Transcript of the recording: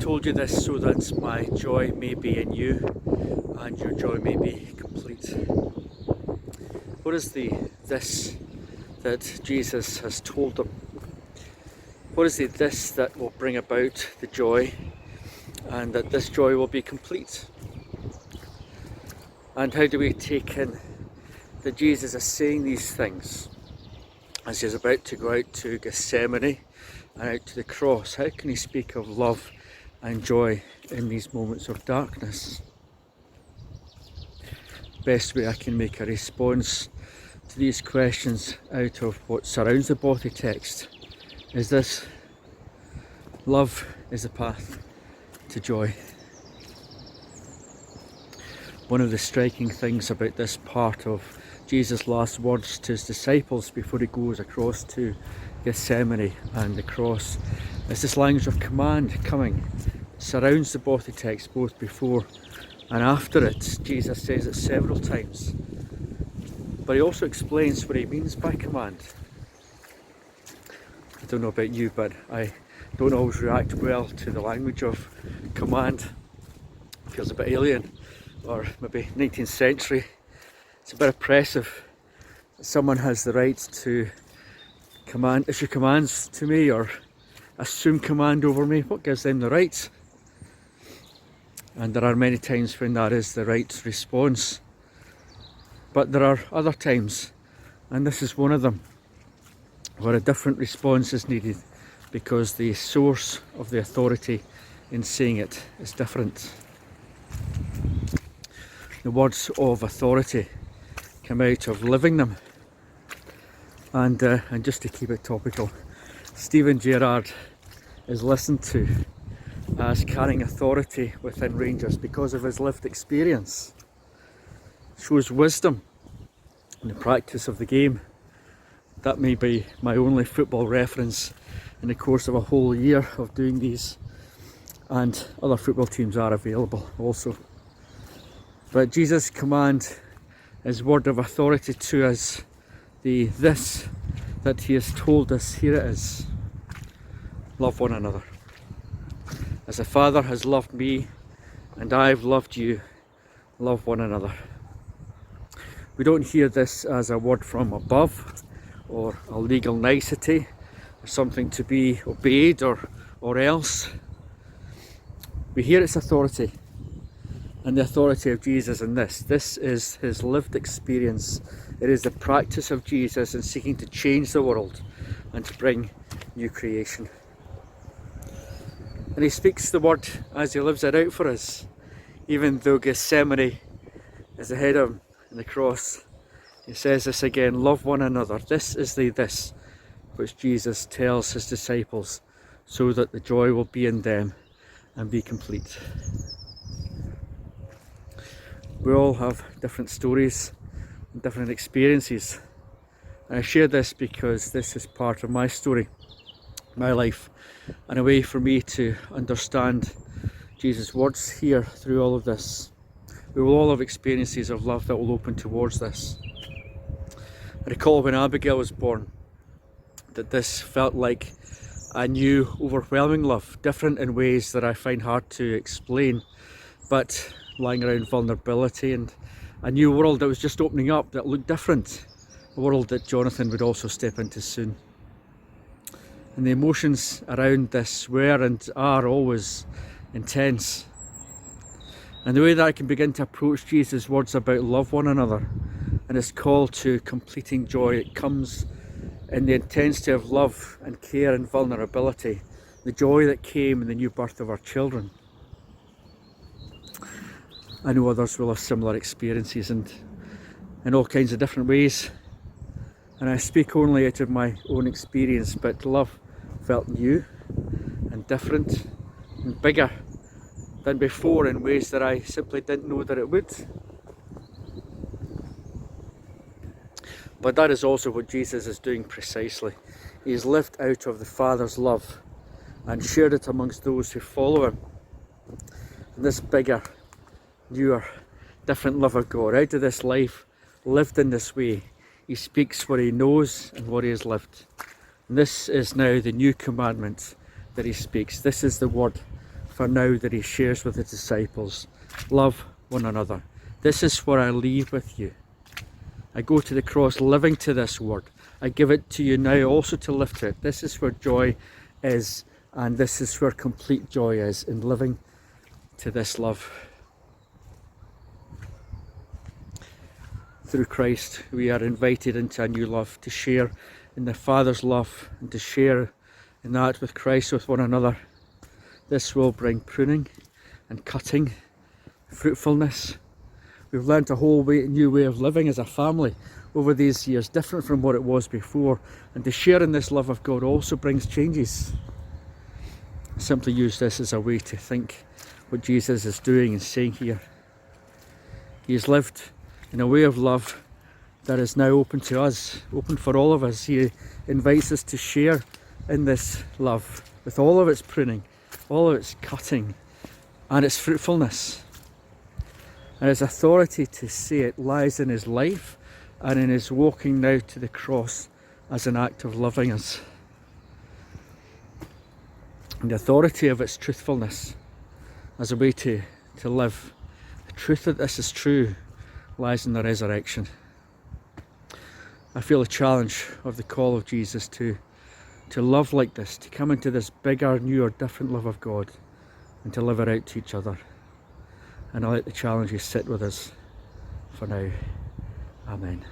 told you this so that my joy may be in you and your joy may be complete. What is this that Jesus has told them? What is this that will bring about the joy, and that this joy will be complete? And how do we take in that Jesus is saying these things as he's about to go out to Gethsemane and out to the cross? How can he speak of love and joy in these moments of darkness? Best way I can make a response to these questions out of what surrounds the body text is this: love is the path to joy. One of the striking things about this part of Jesus' last words to his disciples before he goes across to Gethsemane and the cross is this language of command coming. It surrounds the body text both before and after it. Jesus says it several times, but he also explains what he means by command. I don't know about you, but I don't always react well to the language of command. It feels a bit alien, or maybe 19th century. It's a bit oppressive. Someone has the right to issue commands to me or assume command over me. What gives them the right? And there are many times when that is the right response. But there are other times, and this is one of them, where a different response is needed because the source of the authority in saying it is different. The words of authority come out of living them. And just to keep it topical, Steven Gerrard is listened to as carrying authority within Rangers because of his lived experience. Shows wisdom in the practice of the game. That may be my only football reference in the course of a whole year of doing these, and other football teams are available also. But Jesus' command, his word of authority to us, this that he has told us, here it is: love one another. As the Father has loved me and I've loved you, love one another. We don't hear this as a word from above or a legal nicety or something to be obeyed or else. We hear its authority, and the authority of Jesus in this. This is his lived experience. It is the practice of Jesus in seeking to change the world and to bring new creation. And he speaks the word as he lives it out for us, even though Gethsemane is ahead of him in the cross. He says this again: love one another. This is this which Jesus tells his disciples, so that the joy will be in them and be complete. We all have different stories and different experiences, and I share this because this is part of my story, my life, and a way for me to understand Jesus' words here through all of this. We will all have experiences of love that will open towards this. I recall when Abigail was born that this felt like a new, overwhelming love, different in ways that I find hard to explain, but lying around vulnerability and a new world that was just opening up that looked different, a world that Jonathan would also step into soon. And the emotions around this were and are always intense. And the way that I can begin to approach Jesus' words about love one another and his call to completing joy, it comes in the intensity of love and care and vulnerability, the joy that came in the new birth of our children. I know others will have similar experiences and in all kinds of different ways, and I speak only out of my own experience, but love felt new and different and bigger than before in ways that I simply didn't know that it would. But that is also what Jesus is doing precisely. He has lived out of the Father's love and shared it amongst those who follow him. And this bigger, newer, different love of God, out of this life, lived in this way, he speaks what he knows and what he has lived. And this is now the new commandment that he speaks. This is the word for now that he shares with his disciples. Love one another. This is what I leave with you. I go to the cross living to this word. I give it to you now also to live to it. This is where joy is, and this is where complete joy is, in living to this love. Through Christ, we are invited into a new love, to share in the Father's love and to share in that with Christ, with one another. This will bring pruning and cutting, fruitfulness. We've learned a whole new way of living as a family over these years, different from what it was before. And to share in this love of God also brings changes. I simply use this as a way to think what Jesus is doing and saying here. He has lived in a way of love that is now open to us, open for all of us. He invites us to share in this love with all of its pruning, all of its cutting and its fruitfulness. And his authority to say it lies in his life and in his walking now to the cross as an act of loving us. And the authority of its truthfulness as a way to live. The truth that this is true lies in the resurrection. I feel a challenge of the call of Jesus to love like this, to come into this bigger, newer, different love of God and to live it out to each other. And I let the challenges sit with us for now. Amen.